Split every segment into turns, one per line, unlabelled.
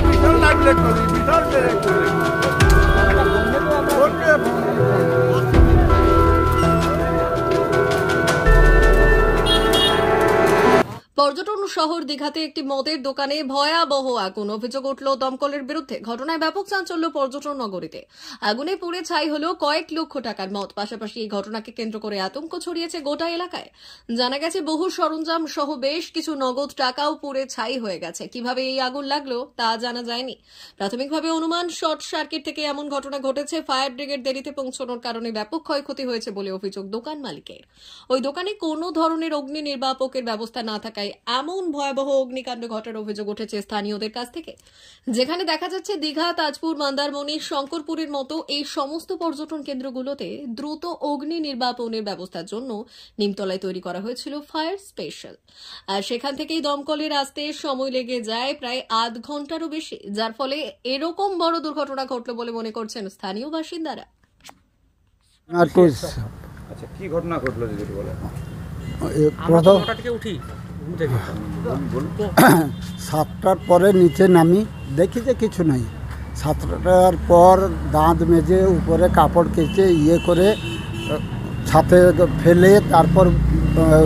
বিশাল লাগলে বিশাল
পর্যটন শহর দীঘাতে একটি মদের দোকানে ভয়াবহ আগুন, অভিযোগ উঠল দমকলের বিরুদ্ধে। ঘটনায় ব্যাপক চাঞ্চল্য পর্যটন নগরীতে। আগুনে পুড়ে ছাই হলো কয়েক লক্ষ টাকার মদ। পাশাপাশি এই ঘটনাকে কেন্দ্র করে আতঙ্ক ছড়িয়েছে গোটা এলাকায়। জানা গেছে বহু সরঞ্জাম সহ বেশ কিছু নগদ টাকাও পুড়ে ছাই হয়ে গেছে। কিভাবে এই আগুন লাগলো তা জানা যায়নি। প্রাথমিকভাবে অনুমান শর্ট সার্কিট থেকে এমন ঘটনা ঘটেছে। ফায়ার ব্রিগেড দেরিতে পৌঁছানোর কারণে ব্যাপক ক্ষয়ক্ষতি হয়েছে বলে অভিযোগ দোকান মালিকের। ওই দোকানে কোনো ধরনের অগ্নি নির্বাপকের ব্যবস্থা না থাকায় এমন ভয়াবহ অগ্নিকাণ্ড ঘটার অভিযোগ উঠেছে স্থানীয়দের কাছ থেকে। যেখানে দেখা যাচ্ছে দীঘা, তাজপুর, মন্দারমণি, শঙ্করপুরের মতো এই সমস্ত পর্যটন কেন্দ্রগুলোতে দ্রুত অগ্নি নির্বাপনের ব্যবস্থার জন্য নিমতলায় তৈরি করা হয়েছিল ফায়ার স্পেশাল। আর সেখান থেকেই দমকলের আসতে সময় লেগে যায় প্রায় আধ ঘন্টারও বেশি, যার ফলে এরকম বড় দুর্ঘটনা ঘটল বলে মনে করছেন স্থানীয় বাসিন্দারা।
আচ্ছা, কি ঘটনা ঘটলো যদি বলেন?
উঠি
7টার পরে নিচে নামি, দেখি যে কিছু নাই। 7টার পর দাঁত মেজে উপরে কাপড় কেচে করে ছাতে ফেলে তারপর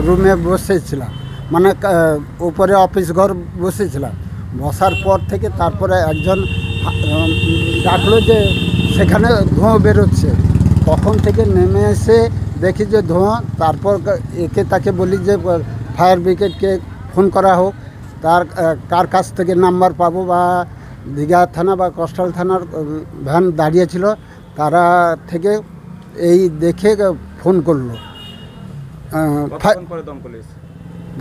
রুমে বসেছিলাম, মানে উপরে অফিস ঘর বসেছিলাম। বসার পর থেকে তারপরে একজন ডাকলো যে সেখানে ধোঁয়া বেরোচ্ছে। তখন থেকে নেমে এসে দেখি যে ধোঁয়া। তারপর তাকে বলি যে ফায়ার ব্রিগেডকে ফোন করা হোক, তার কার কাছ থেকে নাম্বার পাবো, বা দীঘা থানা বা কোস্টাল থানার ভ্যান দাঁড়িয়েছিল, তারা থেকে এই দেখে ফোন করলো।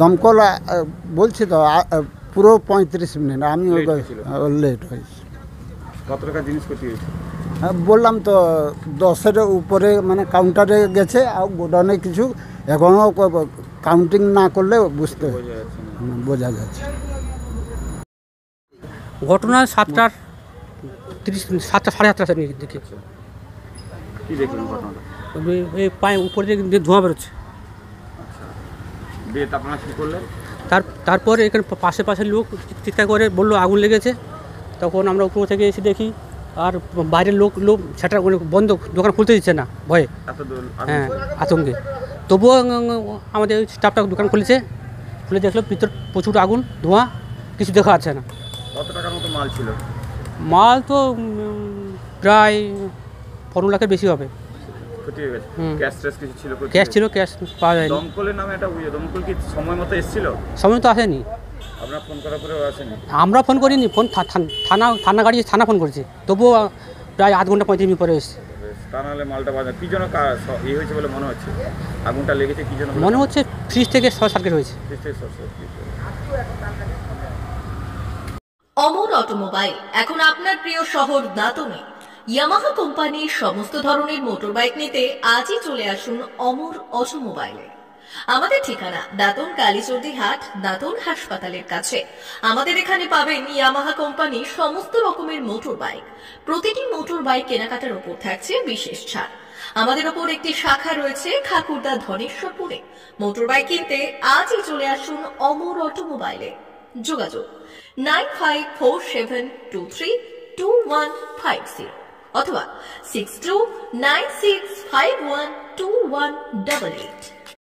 দমকল বলছি তো পুরো 35 মিনিট, আমি লেট হয়েছি।
কত টাকা জিনিসপত্র হয়েছে?
বললাম তো 10-এর উপরে, মানে কাউন্টারে গেছে, আর গোডাউনে কিছু এখনও কাউন্টিং না করলে বোঝা যাচ্ছে।
ঘটনা 7টা 7:30 দেখি।
কি দেখলেন ঘটনাটা?
এই পায়ে উপরে যে ধোঁয়া বেরোচ্ছে।
আপনারা কী করলেন?
তারপরে এখানে পাশে লোক চিৎকার করে বললো আগুন লেগেছে। তখন আমরা উপর থেকে এসে দেখি, আর বাইরের লোক সেটা বন্ধ, দোকান খুলতে দিচ্ছে না ভয়ে, হ্যাঁ আতঙ্কে। তবুও আমাদের স্টাফটা দোকান খুলে দেখলো ভিতর প্রচুর আগুন, ধোঁয়া, কিছু দেখা যাচ্ছে না।
কত টাকার মতো মাল ছিল?
মাল তো প্রায় 15 লাখের বেশি হবে। ক্যাশ ছিল, ক্যাশ পাওয়া যায়নি।
দমকলের নামে একটা দমকল কি সময় মতো এসেছিল?
সময় তো আসেনি।
আপনারা ফোন করার পরেও আসেনি?
আমরা ফোন করিনি, ফোন থানা গাড়ি থানা ফোন করেছে, তবুও প্রায় আধ ঘন্টা 35 মিনিট পরে এসেছে।
তা নাহলে মালটা বাজার কী জন্য হয়েছে বলে মনে হচ্ছে? আগুনটা লেগেছে কী জন্য
মনে হচ্ছে? ফ্রিজ থেকে শর্ট সার্কিট হয়েছে।
অমর অটোমোবাইল এখন আপনার প্রিয় শহর দাঁতনে। ইয়ামাহা কোম্পানির সমস্ত ধরনের মোটরবাইক নিতে আজই চলে আসুন অমর অটোমোবাইলে। আমাদের ঠিকানা দাঁতন কালীচর্দি হাট, দাঁতন হাসপাতালের কাছে। আমাদের এখানে পাবেন ইয়ামাহা কোম্পানির সমস্ত রকমের মোটর বাইক। প্রতিটি মোটর বাইক কেনাকাটার উপর থাকছে বিশেষ ছাড়। আমাদের ওপর একটি শাখা রয়েছে খাকুরদা ধনেশ্বরপুরে। মোটর বাইক কিনতে আজই চলে আসুন অমর অটোমোবাইলে। যোগাযোগ 9547232150 অথবা 6296512188।